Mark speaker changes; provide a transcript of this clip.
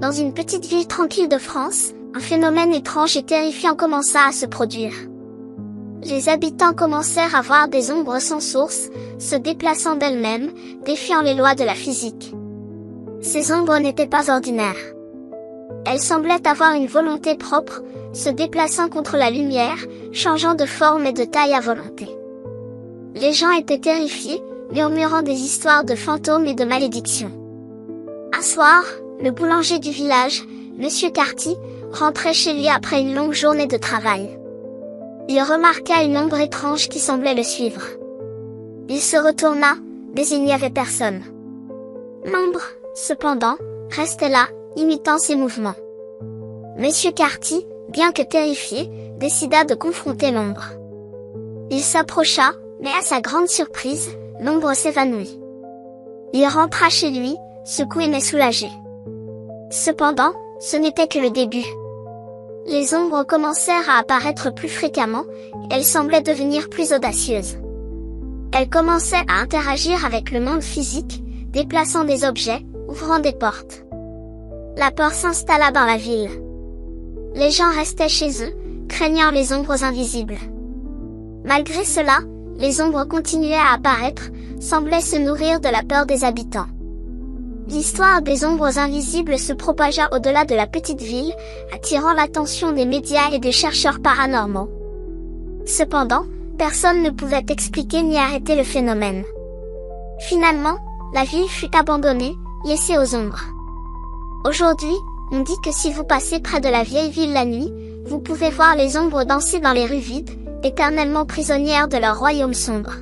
Speaker 1: Dans une petite ville tranquille de France, un phénomène étrange et terrifiant commença à se produire. Les habitants commencèrent à voir des ombres sans source, se déplaçant d'elles-mêmes, défiant les lois de la physique. Ces ombres n'étaient pas ordinaires. Elles semblaient avoir une volonté propre, se déplaçant contre la lumière, changeant de forme et de taille à volonté. Les gens étaient terrifiés, murmurant des histoires de fantômes et de malédictions. Un soir, le boulanger du village, Monsieur Carty, rentrait chez lui après une longue journée de travail. Il remarqua une ombre étrange qui semblait le suivre. Il se retourna, mais il n'y avait personne. L'ombre, cependant, restait là, imitant ses mouvements. Monsieur Carty, bien que terrifié, décida de confronter l'ombre. Il s'approcha, mais à sa grande surprise, l'ombre s'évanouit. Il rentra chez lui, secoué mais soulagé. Cependant, ce n'était que le début. Les ombres commencèrent à apparaître plus fréquemment, et elles semblaient devenir plus audacieuses. Elles commençaient à interagir avec le monde physique, déplaçant des objets, ouvrant des portes. La peur s'installa dans la ville. Les gens restaient chez eux, craignant les ombres invisibles. Malgré cela, les ombres continuaient à apparaître, semblaient se nourrir de la peur des habitants. L'histoire des ombres invisibles se propagea au-delà de la petite ville, attirant l'attention des médias et des chercheurs paranormaux. Cependant, personne ne pouvait expliquer ni arrêter le phénomène. Finalement, la ville fut abandonnée, laissée aux ombres. Aujourd'hui, on dit que si vous passez près de la vieille ville la nuit, vous pouvez voir les ombres danser dans les rues vides, éternellement prisonnières de leur royaume sombre.